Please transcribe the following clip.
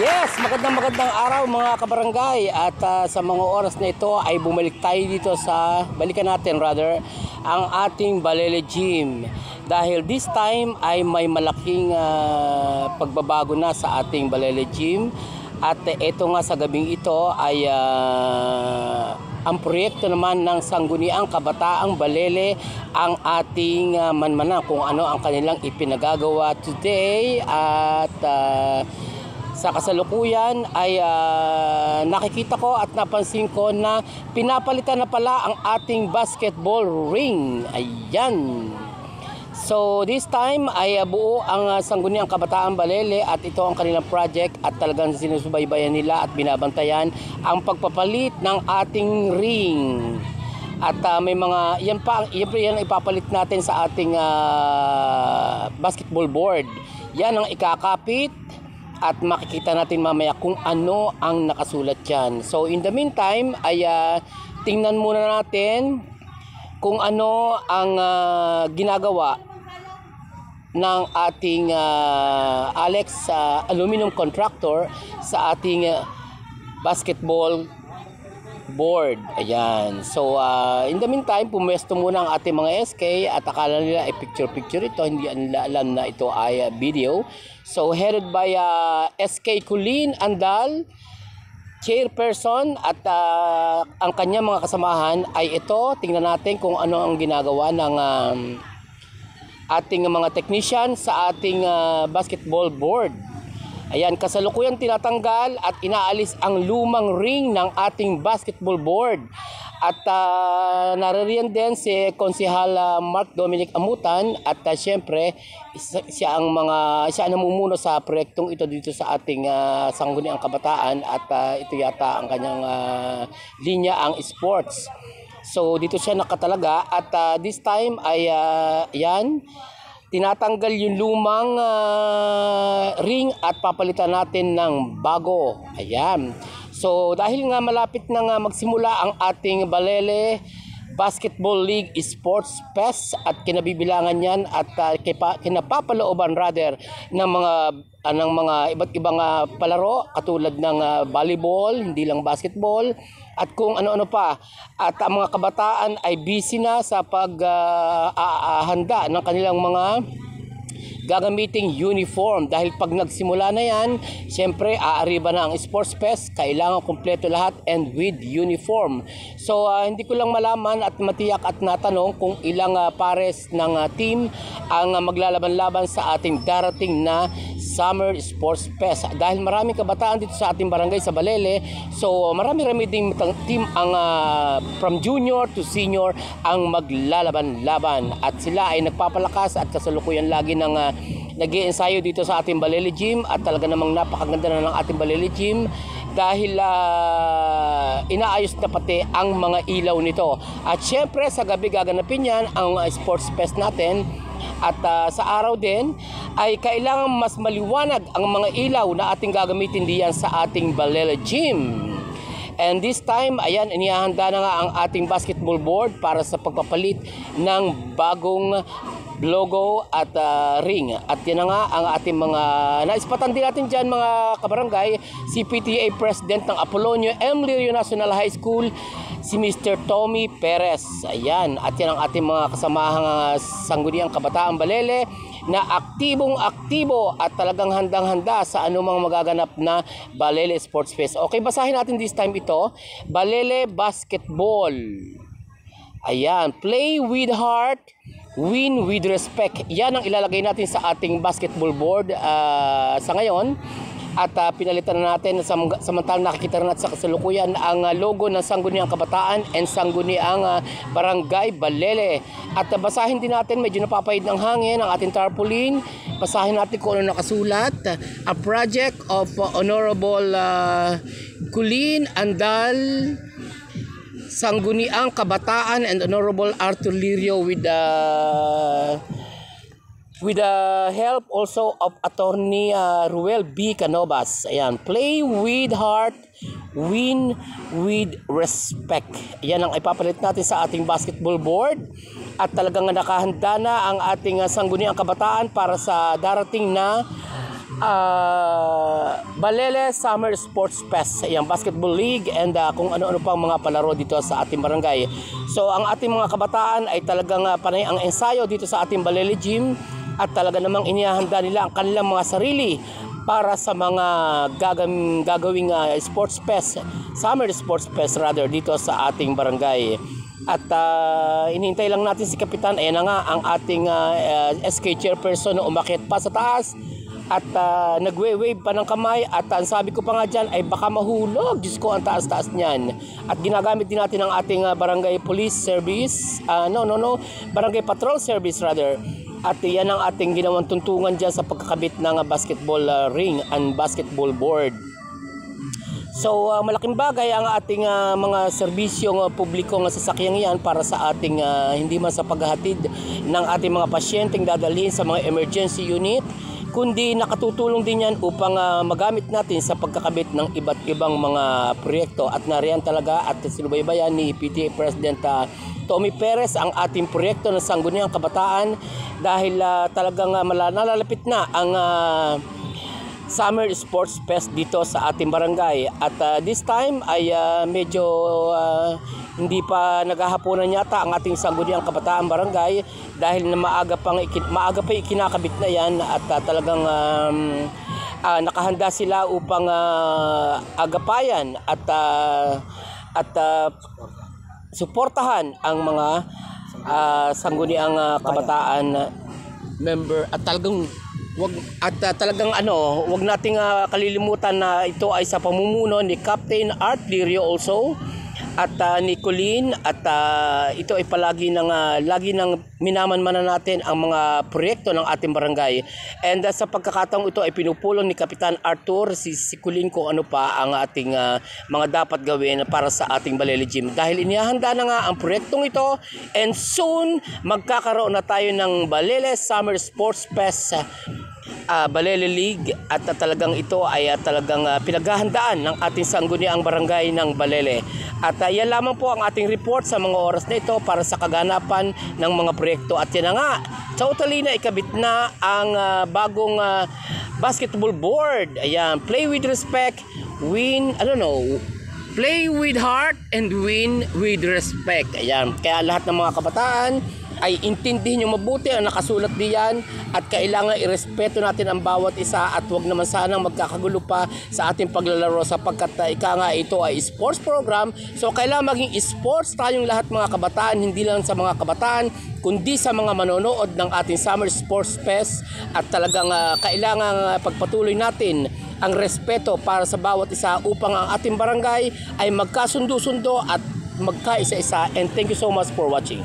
Yes, magandang araw mga kabarangay at sa mga oras na ito ay bumalik tayo dito balikan natin ang ating Balele Gym. Dahil this time ay may malaking pagbabago na sa ating Balele Gym. At ito nga sa gabing ito ay ang proyekto naman ng Sangguniang Kabataang Balele ang ating manmanan kung ano ang kanilang ipinagagawa today. At sa kasalukuyan ay nakikita ko at napansin ko na pinapalitan na pala ang ating basketball ring. Ayan. So this time ay buo ang Sangguniang Kabataang Balele at ito ang kanilang project at talagang sinusubaybayan nila at binabantayan ang pagpapalit ng ating ring. At may mga yan ipapalit natin sa ating basketball board. Yan ang ikakapit. At makikita natin mamaya kung ano ang nakasulat dyan. So in the meantime ay tingnan muna natin kung ano ang ginagawa ng ating Alex aluminum contractor sa ating basketball board. Ayan. So in the meantime, pumesto muna ang ating mga SK at akala nila ay picture ito. Hindi nila alam na ito ay video. So headed by SK Colleen Andal, chairperson, at ang kanyang mga kasamahan ay ito. Tingnan natin kung ano ang ginagawa ng ating mga technician sa ating basketball board. Ayan, kasalukuyan tinatanggal at inaalis ang lumang ring ng ating basketball board. At naririyan din si Konsehal Mark Dominic Amutan at syempre siya ang namumuno sa proyektong ito dito sa ating Sangguniang Kabataan at ito yata ang kanyang linya, ang sports. So dito siya nakatalaga at this time ay yan, tinatanggal yung lumang ring at papalitan natin ng bago. Ayan. So dahil nga malapit na nga magsimula ang ating Balele Basketball League Sports Fest at kinabibilangan yan at kinapapalooban ng mga iba't ibang palaro katulad ng volleyball, hindi lang basketball at kung ano-ano pa. At ang mga kabataan ay busy na sa paghahanda ng kanilang mga gagamiting uniform dahil pag nagsimula na yan, siyempre aariba na ang sports fest, kailangan kumpleto lahat and with uniform. So hindi ko lang malaman at matiyak at natanong kung ilang pares ng team ang maglalaban-laban sa ating darating na Summer Sports Fest. Dahil maraming kabataan dito sa ating barangay sa Balele, so marami-rami ding team ang from junior to senior ang maglalaban-laban at sila ay nagpapalakas at kasalukuyan lagi ng nag-iensayo dito sa ating Balele Gym at talaga namang napakaganda na ng ating Balele Gym dahil inaayos na pati ang mga ilaw nito. At syempre sa gabi gaganapin yan ang sports fest natin at sa araw din ay kailangan mas maliwanag ang mga ilaw na ating gagamitin diyan sa ating Balele Gym. And this time, ayan, inihahanda na nga ang ating basketball board para sa pagpapalit ng bagong logo at ring. At yan na nga ang ating mga naispatan din natin dyan mga kabarangay, si PTA President ng Apolonio M. Lirio National High School, si Mr. Tommy Perez. Ayan, at yan ang ating mga kasamahang Sangguniang Kabataang Balele na aktibong-aktibo at talagang handang-handa sa anumang magaganap na Balele Sports Fest. Okay, basahin natin this time ito. Balele Basketball. Ayan, play with heart, win with respect. Yan ang ilalagay natin sa ating basketball board sa ngayon. At pinalitan na natin samantalang nakikita na natin sa kasalukuyan ang logo ng Sangguniang Kabataan and Sangguniang Barangay Balele. At basahin din natin, medyo napapahid ng hangin ang ating tarpaulin. Basahin natin kung ano nakasulat. A project of Honorable Colleen Andal, Sangguniang Kabataan, and Honorable Arthur Lirio with the help also of Attorney Ruel B. Canovas. Ayan, play with heart, win with respect. Yan ang ipapalit natin sa ating basketball board. At talagang nakahanda na ang ating Sangguniang Kabataan para sa darating na Balele Summer Sports Fest, yung basketball league, and kung ano-ano pang mga palaro dito sa ating barangay. So ang ating mga kabataan ay talagang panay ang ensayo dito sa ating Balele Gym, at talaga namang inihahanda nila ang kanilang mga sarili para sa mga gagawing sports fest, summer sports fest rather, dito sa ating barangay. At inihintay lang natin si Kapitan. Ayan na nga ang ating SK chairperson na umakyat pa sa taas at nagwe-wave pa ng kamay, at ang sabi ko pa nga dyan ay baka mahulog. Diyos ko, ang taas-taas niyan. At ginagamit din natin ang ating barangay police service, barangay patrol service rather. At yan ang ating ginawang tuntungan dyan sa pagkakabit ng basketball ring and basketball board. So malaking bagay ang ating mga serbisyong publikong sasakyang yan para sa ating hindi man sa paghahatid ng ating mga pasyenteng dadalhin sa mga emergency unit, kundi nakatutulong din yan upang magamit natin sa pagkakabit ng iba't ibang mga proyekto. At nariyan talaga at sinubaybayan ni PTA President Tommy Perez ang ating proyekto ng Sangguniang Kabataan, dahil talagang nalalapit na ang Summer Sports Fest dito sa ating barangay. At this time ay medyo hindi pa naghahaponan yata ang ating Sangguniang Kabataan Barangay, dahil na maaga pa ikinakabit na yan, at talagang nakahanda sila upang agapayan at suportahan ang mga Sangguniang Kabataan member. At talagang wag nating kalilimutan na ito ay sa pamumuno ni Captain Art Lirio also, at ni Colleen, at ito ay lagi nang minamanmanan natin ang mga proyekto ng ating barangay. And sa pagkakataong ito ay pinupulong ni Kapitan Arthur si Colleen kung ano pa ang ating mga dapat gawin para sa ating Balele Gym, dahil inihahanda na nga ang proyektong ito, and soon magkakaroon na tayo ng Balele Summer Sports Fest, Balele League, at talagang ito ay talagang pinaghahandaan ng ating Sangguniang Barangay ng Balele. At yan lamang po ang ating report sa mga oras na ito para sa kaganapan ng mga proyekto. At yan na nga, totally na ikabit na ang bagong basketball board. Ayan, play with respect, play with heart and win with respect. Ayan, kaya lahat ng mga kabataan ay intindihin nyo mabuti ang nakasulat diyan, at kailangan irespeto natin ang bawat isa, at wag naman sanang magkakagulo pa sa ating paglalaro, sapagkat ika nga ito ay sports program. So kailangan maging sports tayong lahat mga kabataan, hindi lang sa mga kabataan kundi sa mga manonood ng ating Summer Sports Fest. At talagang kailangan pagpatuloy natin ang respeto para sa bawat isa upang ang ating barangay ay magkasundo-sundo at magkaisa-isa. And thank you so much for watching.